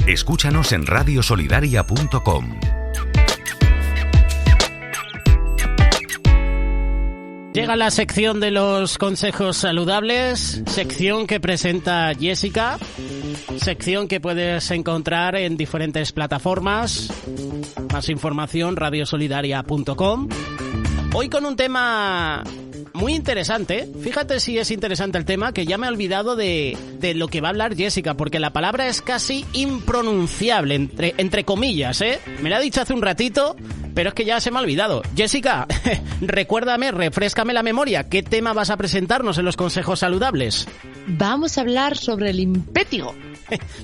Escúchanos en radiosolidaria.com. Llega la sección de los consejos saludables, sección que presenta Jessica, sección que puedes encontrar en diferentes plataformas. Más información, radiosolidaria.com. Hoy con un tema muy interesante. Fíjate si es interesante el tema, que ya me he olvidado de lo que va a hablar Jessica, porque la palabra es casi impronunciable, entre comillas, ¿eh? Me la ha dicho hace un ratito, pero es que ya se me ha olvidado. Jessica, recuérdame, refréscame la memoria. ¿Qué tema vas a presentarnos en los consejos saludables? Vamos a hablar sobre el impétigo.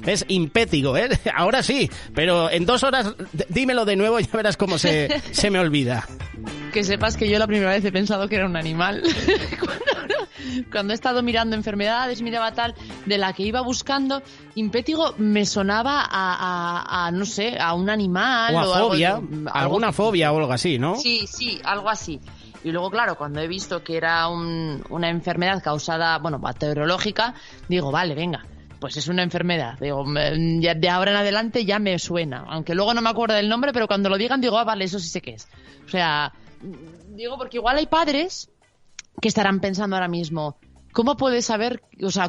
Es impétigo, ¿eh? Ahora sí, pero en 2 horas dímelo de nuevo y ya verás cómo se me olvida. Que sepas que yo la primera vez he pensado que era un animal. Cuando he estado mirando enfermedades, miraba tal, de la que iba buscando, impétigo me sonaba a no sé, a un animal. O a fobia, alguna fobia o algo así, ¿no? Sí, algo así. Y luego, claro, cuando he visto que era una enfermedad causada, bacteriológica, digo, vale, venga, pues es una enfermedad. Digo, ya de ahora en adelante ya me suena. Aunque luego no me acuerdo del nombre, pero cuando lo digan digo, vale, eso sí sé qué es. O sea, digo, porque igual hay padres que estarán pensando ahora mismo, ¿cómo puedes saber,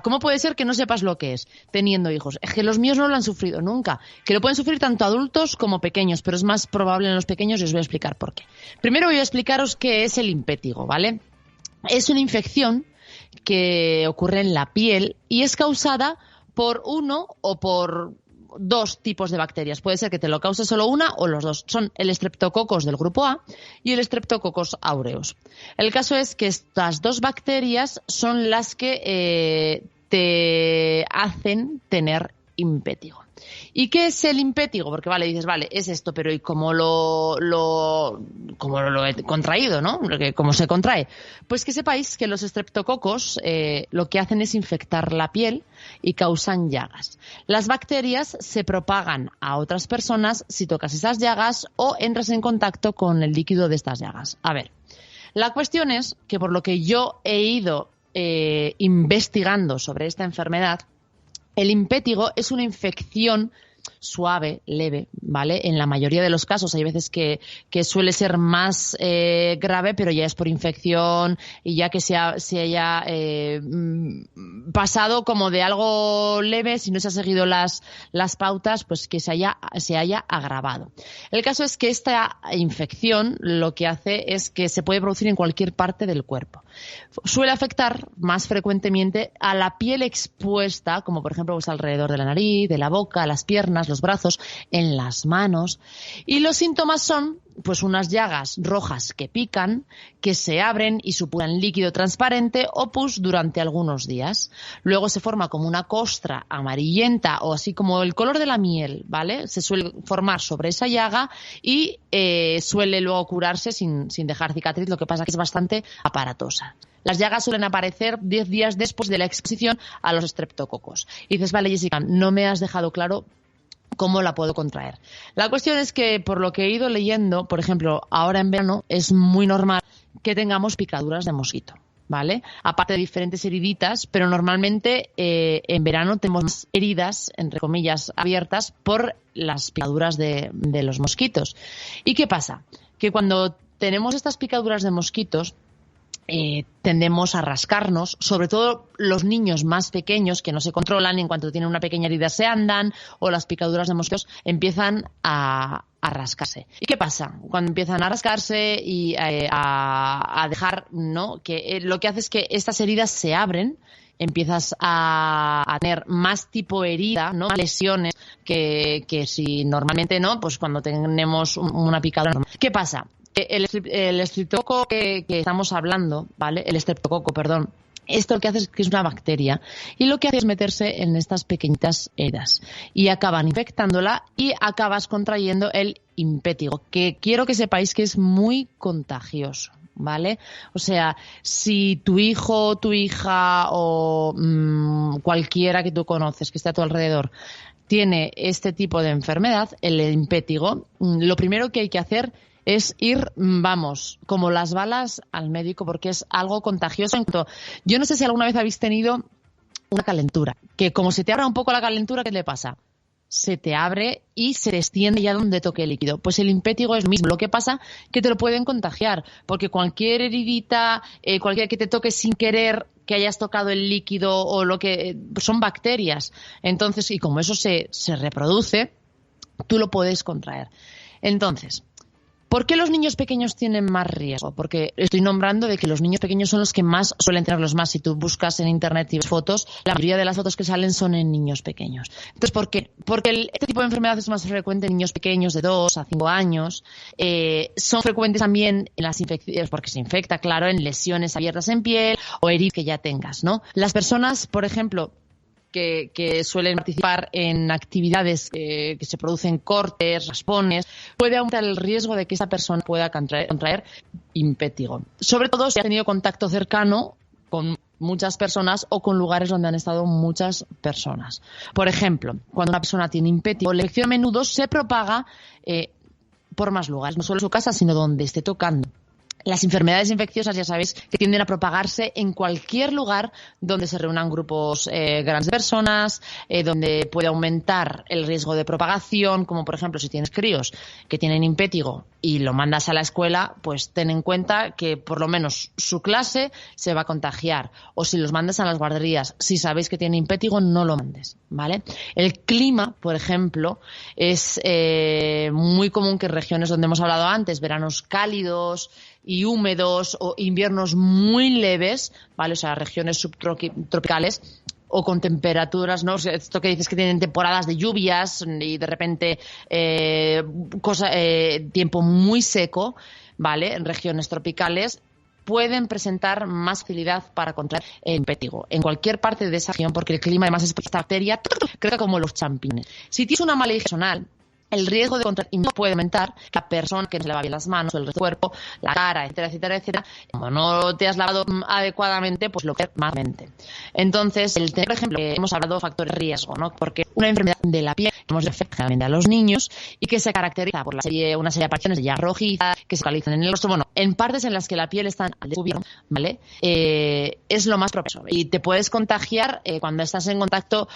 cómo puede ser que no sepas lo que es teniendo hijos? Es que los míos no lo han sufrido nunca. Que lo pueden sufrir tanto adultos como pequeños, pero es más probable en los pequeños y os voy a explicar por qué. Primero voy a explicaros qué es el impétigo, ¿vale? Es una infección que ocurre en la piel y es causada por uno o por 2 tipos de bacterias. Puede ser que te lo cause solo una o los 2. Son el Streptococcus del grupo A y el Streptococcus aureus. El caso es que estas 2 bacterias son las que te hacen tener impétigo. ¿Y qué es el impétigo? Porque dices, es esto, pero ¿y cómo lo he contraído, no? ¿Cómo se contrae? Pues que sepáis que los estreptococos lo que hacen es infectar la piel y causan llagas. Las bacterias se propagan a otras personas si tocas esas llagas o entras en contacto con el líquido de estas llagas. A ver, la cuestión es que por lo que yo he ido investigando sobre esta enfermedad, el impétigo es una infección suave, leve, ¿vale? En la mayoría de los casos hay veces que suele ser más grave, pero ya es por infección y ya que se haya pasado como de algo leve, si no se ha seguido las pautas, pues que se haya agravado. El caso es que esta infección lo que hace es que se puede producir en cualquier parte del cuerpo. Suele afectar más frecuentemente a la piel expuesta, como por ejemplo pues alrededor de la nariz, de la boca, las piernas, los brazos, en las manos. Y los síntomas son pues unas llagas rojas que pican, que se abren y supuran líquido transparente o pus durante algunos días. Luego se forma como una costra amarillenta o así como el color de la miel, ¿vale? Se suele formar sobre esa llaga y suele luego curarse sin dejar cicatriz, lo que pasa que es bastante aparatosa. Las llagas suelen aparecer 10 días después de la exposición a los estreptococos. Y dices, vale, Jessica, no me has dejado claro cómo la puedo contraer. La cuestión es que, por lo que he ido leyendo, por ejemplo, ahora en verano es muy normal que tengamos picaduras de mosquito, ¿vale? Aparte de diferentes heriditas, pero normalmente en verano tenemos más heridas, entre comillas, abiertas por las picaduras de los mosquitos. ¿Y qué pasa? Que cuando tenemos estas picaduras de mosquitos, tendemos a rascarnos, sobre todo los niños más pequeños que no se controlan, y en cuanto tienen una pequeña herida se andan, o las picaduras de mosquitos empiezan a rascarse. ¿Y qué pasa? Cuando empiezan a rascarse y a dejar, ¿no? Que lo que hace es que estas heridas se abren, empiezas a tener más tipo herida, ¿no? Más lesiones que si normalmente no, pues cuando tenemos una picadura normal. ¿Qué pasa? El estreptococo que estamos hablando, ¿vale? El estreptococo, perdón. Esto lo que hace es que es una bacteria y lo que hace es meterse en estas pequeñitas heridas y acaban infectándola y acabas contrayendo el impétigo, que quiero que sepáis que es muy contagioso, ¿vale? O sea, si tu hijo, tu hija o cualquiera que tú conoces que esté a tu alrededor tiene este tipo de enfermedad, el impétigo, lo primero que hay que hacer es ir, como las balas al médico, porque es algo contagioso. Yo no sé si alguna vez habéis tenido una calentura, que como se te abra un poco la calentura, ¿qué le pasa? se te abre y se te extiende ya donde toque el líquido. Pues el impétigo es lo mismo. Lo que pasa que te lo pueden contagiar, porque cualquier heridita, cualquier que te toque sin querer, que hayas tocado el líquido o lo que son bacterias. Entonces, y como eso se reproduce, tú lo puedes contraer. Entonces, ¿por qué los niños pequeños tienen más riesgo? Porque estoy nombrando de que los niños pequeños son los que más suelen tenerlos más. Si tú buscas en internet y ves fotos, la mayoría de las fotos que salen son en niños pequeños. Entonces, ¿por qué? Porque este tipo de enfermedad es más frecuente en niños pequeños de 2 a 5 años. Son frecuentes también en las infecciones, porque se infecta, claro, en lesiones abiertas en piel o heridas que ya tengas, ¿no? Las personas, por ejemplo, que suelen participar en actividades que se producen cortes, raspones, puede aumentar el riesgo de que esa persona pueda contraer impétigo. Sobre todo si ha tenido contacto cercano con muchas personas o con lugares donde han estado muchas personas. Por ejemplo, cuando una persona tiene impétigo, la infección a menudo se propaga por más lugares, no solo en su casa, sino donde esté tocando. Las enfermedades infecciosas, ya sabéis, que tienden a propagarse en cualquier lugar donde se reúnan grupos grandes de personas, donde puede aumentar el riesgo de propagación, como por ejemplo si tienes críos que tienen impétigo y lo mandas a la escuela, pues ten en cuenta que por lo menos su clase se va a contagiar. O si los mandas a las guarderías, si sabéis que tiene impétigo, no lo mandes, ¿vale? El clima, por ejemplo, es muy común que en regiones donde hemos hablado antes, veranos cálidos y húmedos o inviernos muy leves, ¿vale? O sea, regiones subtropicales o con temperaturas, ¿no? O sea, esto que dices que tienen temporadas de lluvias y de repente tiempo muy seco, ¿vale? En regiones tropicales pueden presentar más facilidad para contraer el impétigo en cualquier parte de esa región, porque el clima además es esta bacteria crece como los champiñones. Si tienes una mala higiene personal, el riesgo de contraer impétigo puede aumentar. La persona que no se lava bien las manos, el resto del cuerpo, la cara, etcétera, etcétera, etcétera, como no te has lavado adecuadamente, pues lo que más mente. Entonces, el tener, por ejemplo, que hemos hablado factores de riesgo, ¿no? Porque una enfermedad de la piel que hemos afecta generalmente a los niños y que se caracteriza por una serie de apariciones de llagas rojizas que se localizan en el rostro, bueno, en partes en las que la piel está al descubierto, ¿vale? Es lo más propenso. Y te puedes contagiar cuando estás en contacto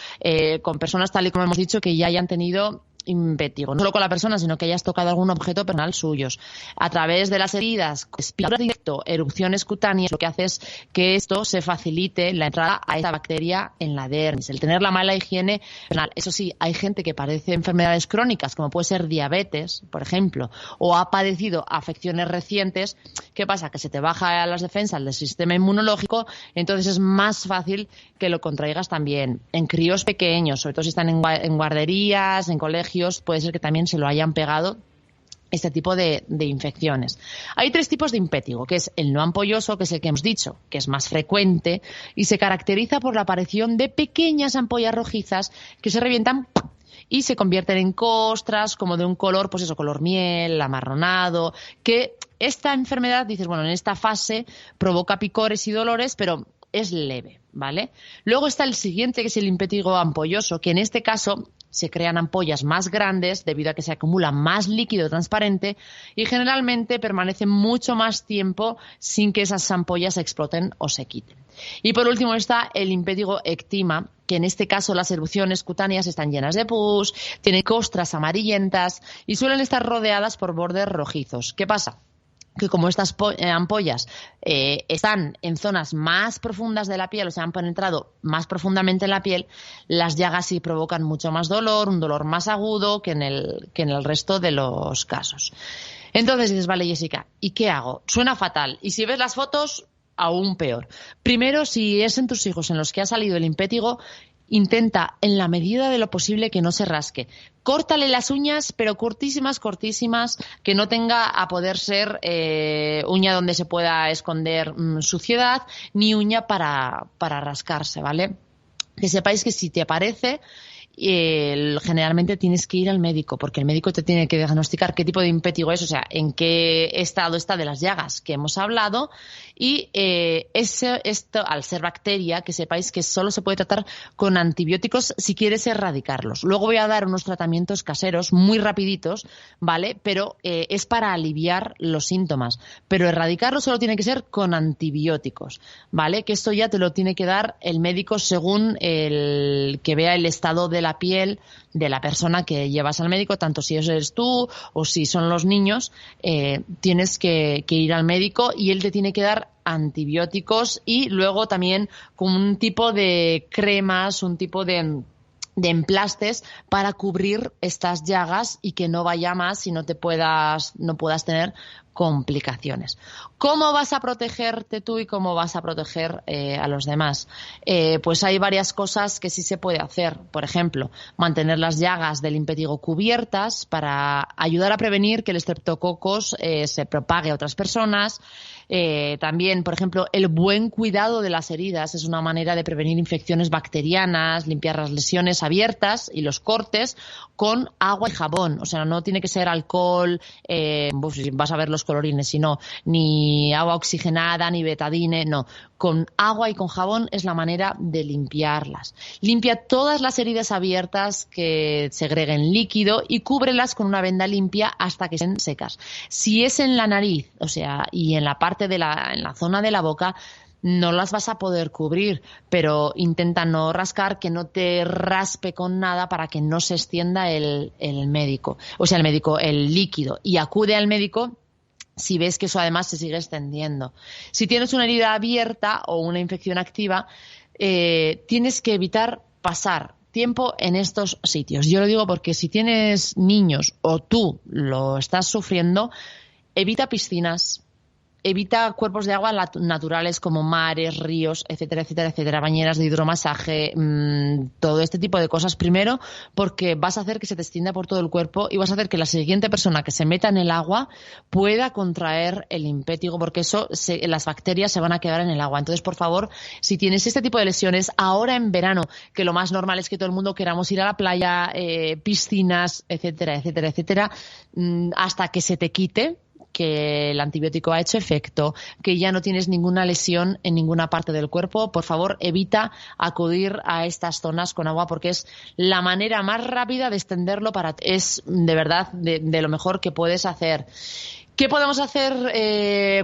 con personas, tal y como hemos dicho, que ya hayan tenido impétigo, no solo con la persona, sino que hayas tocado algún objeto personal suyos. A través de las heridas, picaduras directo, erupciones cutáneas, lo que hace es que esto se facilite la entrada a esta bacteria en la dermis. El tener la mala higiene personal. Eso sí, hay gente que padece enfermedades crónicas, como puede ser diabetes, por ejemplo, o ha padecido afecciones recientes. ¿Qué pasa? Que se te baja las defensas del sistema inmunológico, entonces es más fácil que lo contraigas también. En críos pequeños, sobre todo si están en guarderías, en colegios, puede ser que también se lo hayan pegado este tipo de infecciones. Hay 3 tipos de impétigo, que es el no ampolloso, que es el que hemos dicho, que es más frecuente y se caracteriza por la aparición de pequeñas ampollas rojizas que se revientan y se convierten en costras como de un color, pues eso, color miel, amarronado, que esta enfermedad, dices, bueno, en esta fase provoca picores y dolores, pero es leve, ¿vale? Luego está el siguiente, que es el impétigo ampolloso, que en este caso se crean ampollas más grandes debido a que se acumula más líquido transparente y generalmente permanecen mucho más tiempo sin que esas ampollas exploten o se quiten. Y por último está el impétigo ectima, que en este caso las erupciones cutáneas están llenas de pus, tienen costras amarillentas y suelen estar rodeadas por bordes rojizos. ¿Qué pasa? Que como estas ampollas están en zonas más profundas de la piel, o sea, han penetrado más profundamente en la piel, las llagas sí provocan mucho más dolor, un dolor más agudo que en el resto de los casos. Entonces dices, vale, Jessica, ¿y qué hago? Suena fatal. Y si ves las fotos, aún peor. Primero, si es en tus hijos en los que ha salido el impétigo, intenta, en la medida de lo posible, que no se rasque. Córtale las uñas, pero cortísimas, cortísimas, que no tenga a poder ser uña donde se pueda esconder suciedad, ni uña para rascarse, ¿vale? Que sepáis que si te aparece, generalmente tienes que ir al médico, porque el médico te tiene que diagnosticar qué tipo de impétigo es, o sea, en qué estado está de las llagas que hemos hablado, y esto, al ser bacteria, que sepáis que solo se puede tratar con antibióticos si quieres erradicarlos. Luego voy a dar unos tratamientos caseros muy rapiditos, ¿vale? Pero es para aliviar los síntomas, pero erradicarlo solo tiene que ser con antibióticos, ¿vale? Que esto ya te lo tiene que dar el médico según el que vea el estado de la piel de la persona que llevas al médico, tanto si eres tú o si son los niños, tienes que ir al médico y él te tiene que dar antibióticos y luego también con un tipo de cremas, un tipo de emplastes para cubrir estas llagas y que no vaya más y no puedas tener complicaciones. ¿Cómo vas a protegerte tú y cómo vas a proteger a los demás? Pues hay varias cosas que sí se puede hacer. Por ejemplo, mantener las llagas del impétigo cubiertas para ayudar a prevenir que el estreptococos se propague a otras personas. También, por ejemplo, el buen cuidado de las heridas es una manera de prevenir infecciones bacterianas, limpiar las lesiones abiertas y los cortes con agua y jabón. O sea, no tiene que ser alcohol, vas a ver los colorines, sino ni agua oxigenada, ni betadine, no. Con agua y con jabón es la manera de limpiarlas. Limpia todas las heridas abiertas que segreguen líquido y cúbrelas con una venda limpia hasta que estén secas. Si es en la nariz, o sea, y en la parte en la zona de la boca, no las vas a poder cubrir, pero intenta no rascar, que no te raspe con nada para que no se extienda el líquido. Y acude al médico si ves que eso además se sigue extendiendo. Si tienes una herida abierta o una infección activa, tienes que evitar pasar tiempo en estos sitios. Yo lo digo porque si tienes niños o tú lo estás sufriendo, evita piscinas, evita cuerpos de agua naturales como mares, ríos, etcétera, etcétera, etcétera, bañeras de hidromasaje, todo este tipo de cosas. Primero, porque vas a hacer que se te extienda por todo el cuerpo y vas a hacer que la siguiente persona que se meta en el agua pueda contraer el impétigo, porque las bacterias se van a quedar en el agua. Entonces, por favor, si tienes este tipo de lesiones, ahora en verano, que lo más normal es que todo el mundo queramos ir a la playa, piscinas, etcétera, etcétera, etcétera, hasta que se te quite, que el antibiótico ha hecho efecto, que ya no tienes ninguna lesión en ninguna parte del cuerpo, por favor, evita acudir a estas zonas con agua porque es la manera más rápida de extenderlo es de verdad de lo mejor que puedes hacer. ¿Qué podemos hacer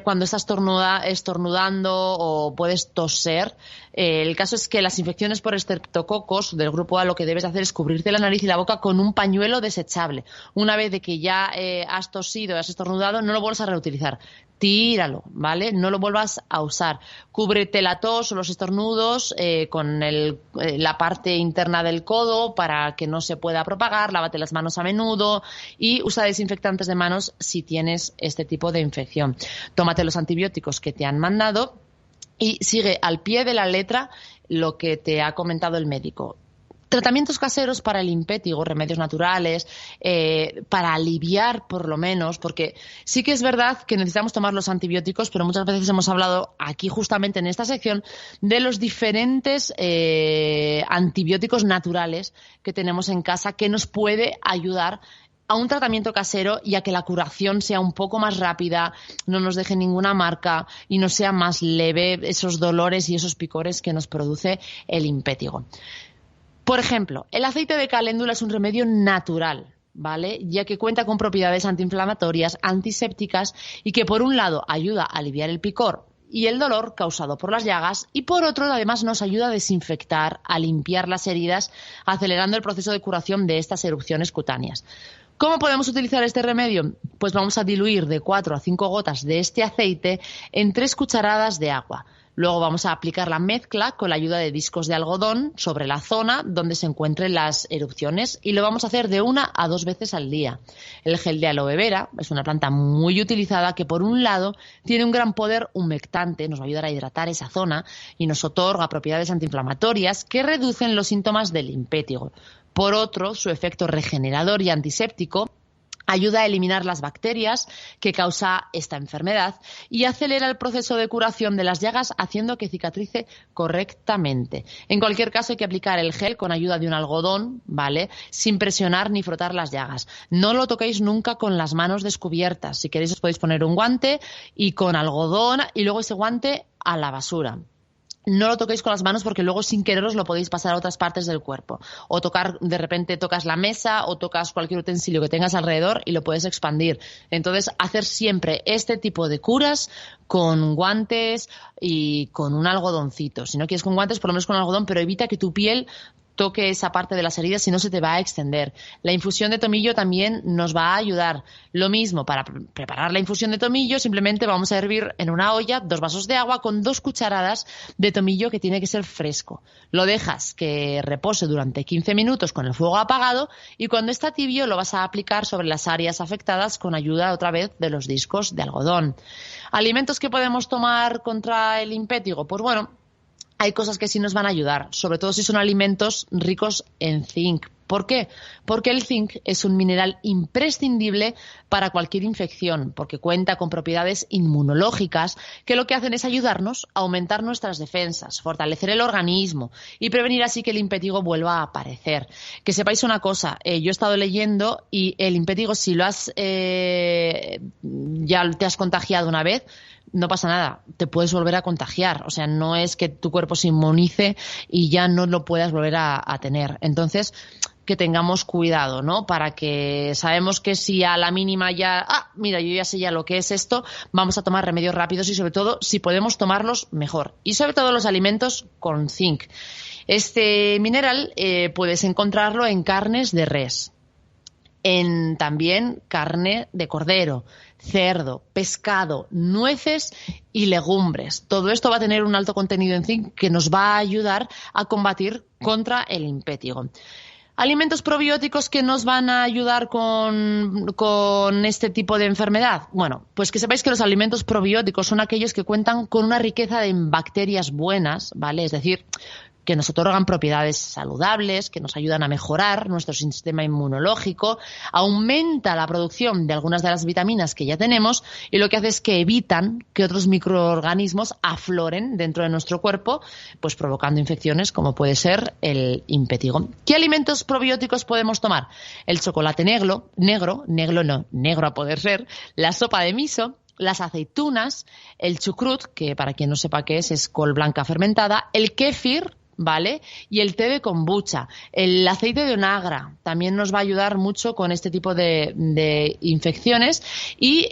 cuando estás estornudando o puedes toser? El caso es que las infecciones por estreptococos del grupo A, lo que debes hacer es cubrirte la nariz y la boca con un pañuelo desechable. Una vez de que ya has tosido, has estornudado, no lo vuelvas a reutilizar. Tíralo, ¿vale? No lo vuelvas a usar. Cúbrete la tos o los estornudos con la parte interna del codo para que no se pueda propagar. Lávate las manos a menudo y usa desinfectantes de manos si tienes este tipo de infección. Tómate los antibióticos que te han mandado y sigue al pie de la letra lo que te ha comentado el médico. Tratamientos caseros para el impétigo, remedios naturales, para aliviar por lo menos, porque sí que es verdad que necesitamos tomar los antibióticos, pero muchas veces hemos hablado aquí justamente en esta sección de los diferentes antibióticos naturales que tenemos en casa que nos puede ayudar a un tratamiento casero y a que la curación sea un poco más rápida, no nos deje ninguna marca y no sea más leve esos dolores y esos picores que nos produce el impétigo. Por ejemplo, el aceite de caléndula es un remedio natural, ¿vale? Ya que cuenta con propiedades antiinflamatorias, antisépticas y que por un lado ayuda a aliviar el picor y el dolor causado por las llagas y por otro además nos ayuda a desinfectar, a limpiar las heridas, acelerando el proceso de curación de estas erupciones cutáneas. ¿Cómo podemos utilizar este remedio? Pues vamos a diluir de 4 a 5 gotas de este aceite en 3 cucharadas de agua. Luego vamos a aplicar la mezcla con la ayuda de discos de algodón sobre la zona donde se encuentren las erupciones y lo vamos a hacer de 1 a 2 veces al día. El gel de aloe vera es una planta muy utilizada que por un lado tiene un gran poder humectante, nos va a ayudar a hidratar esa zona y nos otorga propiedades antiinflamatorias que reducen los síntomas del impétigo. Por otro, su efecto regenerador y antiséptico ayuda a eliminar las bacterias que causa esta enfermedad y acelera el proceso de curación de las llagas haciendo que cicatrice correctamente. En cualquier caso hay que aplicar el gel con ayuda de un algodón, ¿vale? Sin presionar ni frotar las llagas. No lo toquéis nunca con las manos descubiertas. Si queréis os podéis poner un guante y con algodón y luego ese guante a la basura. No lo toquéis con las manos porque luego sin quereros lo podéis pasar a otras partes del cuerpo. O de repente tocas la mesa o tocas cualquier utensilio que tengas alrededor y lo puedes expandir. Entonces, hacer siempre este tipo de curas con guantes y con un algodoncito. Si no quieres con guantes, por lo menos con algodón, pero evita que tu piel toque esa parte de las heridas, si no se te va a extender. La infusión de tomillo también nos va a ayudar. Lo mismo, para preparar la infusión de tomillo, simplemente vamos a hervir en una olla 2 vasos de agua con 2 cucharadas de tomillo, que tiene que ser fresco. Lo dejas que repose durante 15 minutos con el fuego apagado y cuando está tibio lo vas a aplicar sobre las áreas afectadas con ayuda otra vez de los discos de algodón. ¿Alimentos que podemos tomar contra el impétigo? Pues bueno, hay cosas que sí nos van a ayudar, sobre todo si son alimentos ricos en zinc. ¿Por qué? Porque el zinc es un mineral imprescindible para cualquier infección, porque cuenta con propiedades inmunológicas que lo que hacen es ayudarnos a aumentar nuestras defensas, fortalecer el organismo y prevenir así que el impétigo vuelva a aparecer. Que sepáis una cosa, yo he estado leyendo y el impétigo, si lo has ya te has contagiado una vez, no pasa nada, te puedes volver a contagiar. O sea, no es que tu cuerpo se inmunice y ya no lo puedas volver a tener. Entonces, que tengamos cuidado, ¿no? Para que sabemos que si a la mínima ya, mira, yo ya sé ya lo que es esto, vamos a tomar remedios rápidos y sobre todo, si podemos tomarlos, mejor. Y sobre todo los alimentos con zinc. Este mineral puedes encontrarlo en carnes de res, en también carne de cordero, cerdo, pescado, nueces y legumbres. Todo esto va a tener un alto contenido en zinc que nos va a ayudar a combatir contra el impétigo. ¿Alimentos probióticos que nos van a ayudar con este tipo de enfermedad? Bueno, pues que sepáis que los alimentos probióticos son aquellos que cuentan con una riqueza de bacterias buenas, ¿vale? Es decir, que nos otorgan propiedades saludables, que nos ayudan a mejorar nuestro sistema inmunológico, aumenta la producción de algunas de las vitaminas que ya tenemos y lo que hace es que evitan que otros microorganismos afloren dentro de nuestro cuerpo, pues provocando infecciones como puede ser el impétigo. ¿Qué alimentos probióticos podemos tomar? El chocolate negro a poder ser, la sopa de miso, las aceitunas, el chucrut, que para quien no sepa qué es col blanca fermentada, el kéfir, ¿vale? Y el té de kombucha. El aceite de onagra también nos va a ayudar mucho con este tipo de infecciones y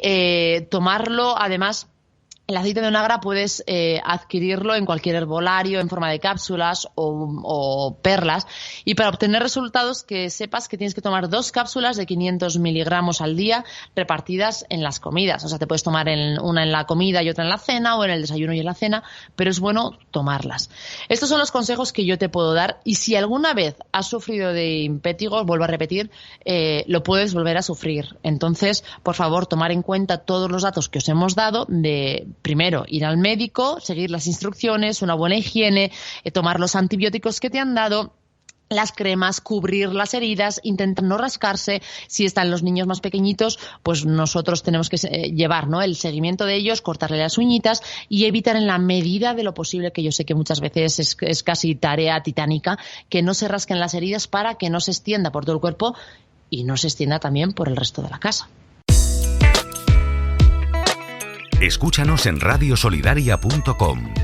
tomarlo, además, el aceite de onagra puedes adquirirlo en cualquier herbolario en forma de cápsulas o perlas, y para obtener resultados que sepas que tienes que tomar 2 cápsulas de 500 miligramos al día repartidas en las comidas. O sea, te puedes tomar una en la comida y otra en la cena, o en el desayuno y en la cena, pero es bueno tomarlas. Estos son los consejos que yo te puedo dar, y si alguna vez has sufrido de impétigo, vuelvo a repetir, lo puedes volver a sufrir. Entonces, por favor, tomar en cuenta todos los datos que os hemos dado de primero, ir al médico, seguir las instrucciones, una buena higiene, tomar los antibióticos que te han dado, las cremas, cubrir las heridas, intentar no rascarse. Si están los niños más pequeñitos, pues nosotros tenemos que llevar, ¿no?, el seguimiento de ellos, cortarle las uñitas y evitar en la medida de lo posible, que yo sé que muchas veces es casi tarea titánica, que no se rasquen las heridas para que no se extienda por todo el cuerpo y no se extienda también por el resto de la casa. Escúchanos en radiosolidaria.com.